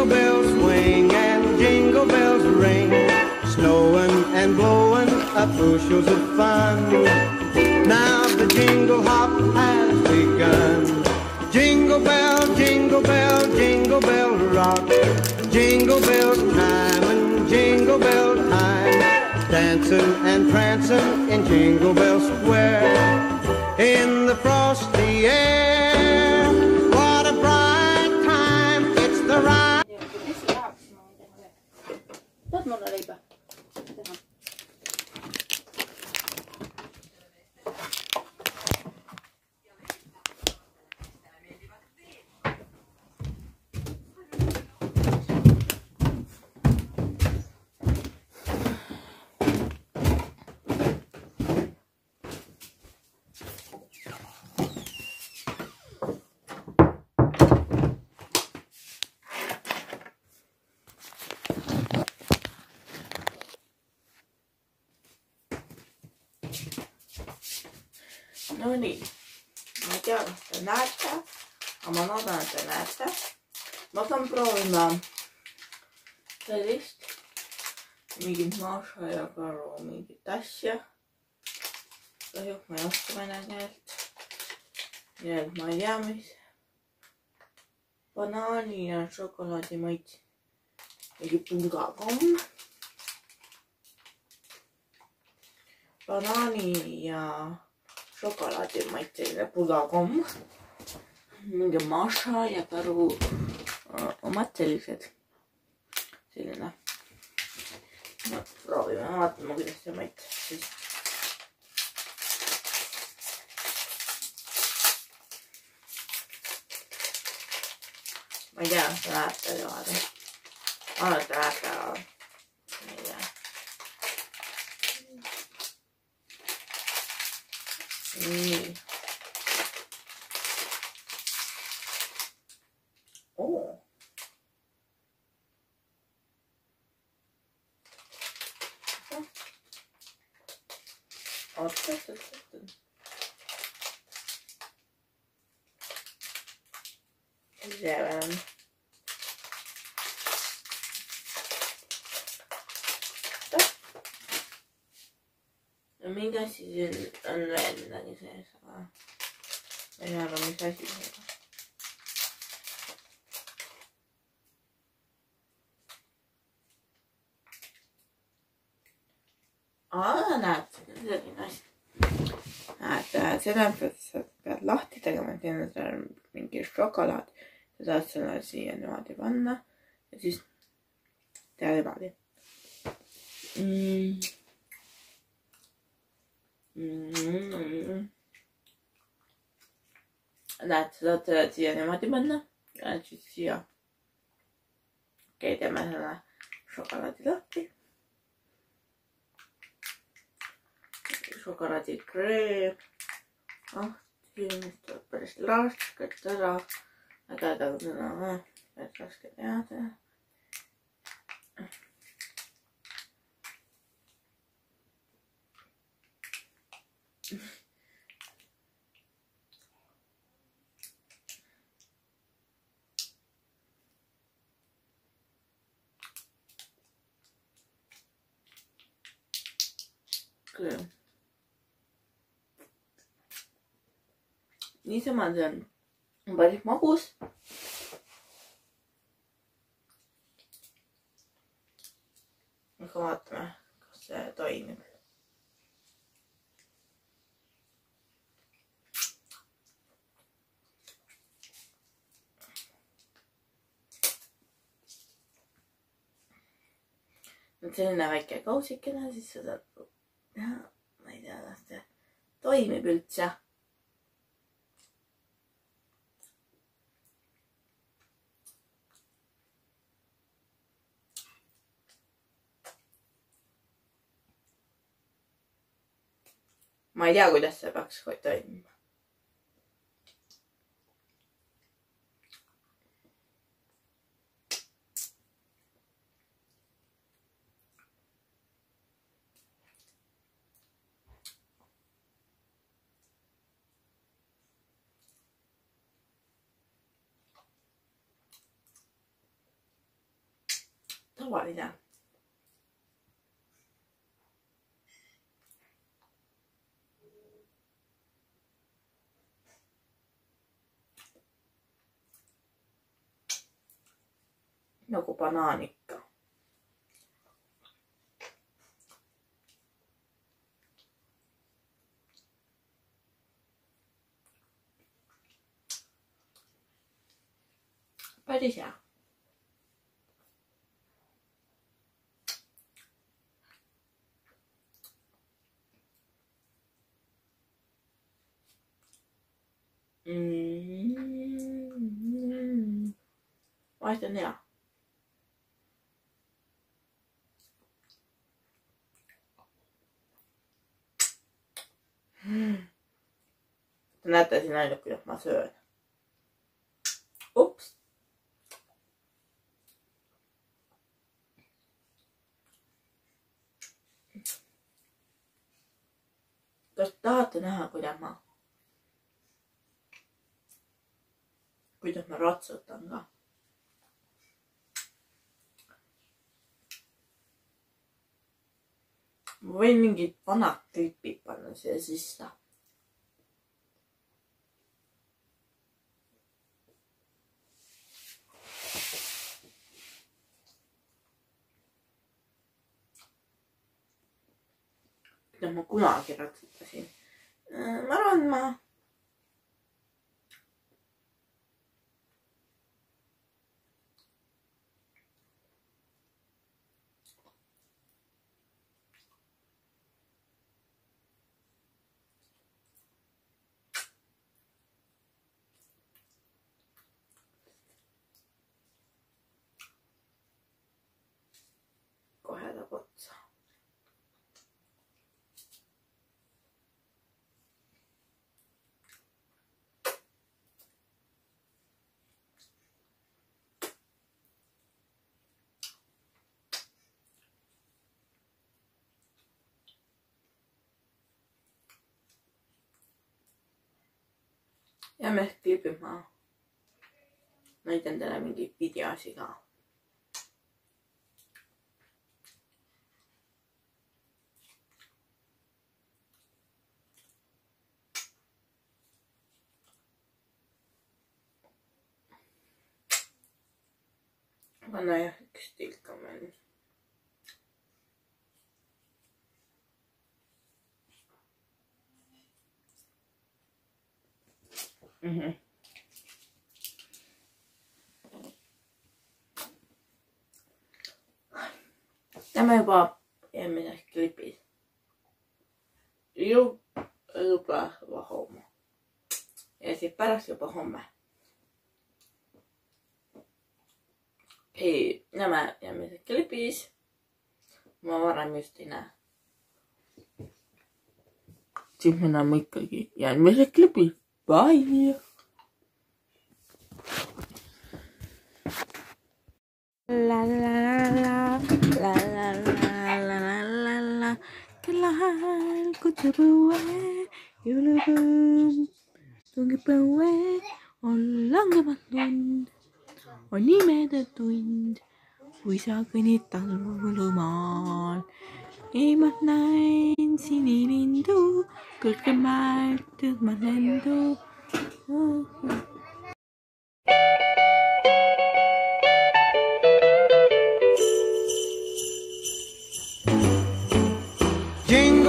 Jingle bells swing and jingle bells ring, snowing and blowing up bushels of fun. Now the jingle hop has begun. Jingle bell, jingle bell, jingle bell rock. Jingle bell time and jingle bell time. Dancing and prancing in Jingle Bell Square. In the frosty air, what a bright time, it's the right. Tood mulle leiba? No nii, ma ei tea, kas te näete, aga ma loodan, et te näete. Ma hakkan proovima sellist mingit Maša ja Karu mingit asja. Kahjuks ma ei oska vene keelt. Nii et ma ei tea, mis banaani ja šokolaadi maits. Mingi pulgakomm. Banaani ja šokolaadi maitseline pulgakomm. Mingi Maša ja Karu omad sellised. Selline. No, proovime, vaatame, kuidas see maitseb. Ma ei tea, kas te näete niimoodi. Ma arvan, et te näete, aga ma ei tea. Nii. Oo. Oot. See on. Mingi asi siin on veel midagi sees, aga ma ei arva, mis asi see on. Näed, selline asi. Näed, seda pead lahti tegema, et seal on mingi šokolaad. Sa saad selle siia niimoodi panna ja siis teha niimoodi. Näed, sa saad selle siia niimoodi panna ja siis siia. Okei, teeme selle šokolaadi lahti. Šokolaadikreem. Mis tuleb päris raskelt ära. Aga seda on päris raske teada. Kyllä. Niisama see on päris magus. Aga vaatame, kas see toimib. Nüüd selline väike kausikene, siis seda teha. Ma ei tea, kas see toimib üldse. Ma ei tea, kuidas see peaks toimima. tavaline. Nagu banaan ikka. Päris hea. Maist on hea. Te näete siin ainult, kuidas ma söön. Ups. Kas tahate näha, kuidas ma ratsutan ka? Ma võin mingid vanad klipid panna siia sisse. Mida ma kunagi ratsutasin. Ma arvan, ma kohe läheb otsa. Ja me klipime, ma näitan teile mingi videosi ka. Panna jah üks tilka meil. Lähme juba eelmises klipis. Juba homme. Ja siis pärast juba homme. Hei, nämä eelmises klipis. Ma varem just ei näe. Siis me näeme ikkagi järgmises klipis. Bye! La la la la la la la la la la la kellahääl kutsub õue jõulupõõm tungib õue on langevat lund on imede tund kui sa kõnnid talvulumaal eemalt näen sinilindu kõrgemalt tõmbad lendu Jingle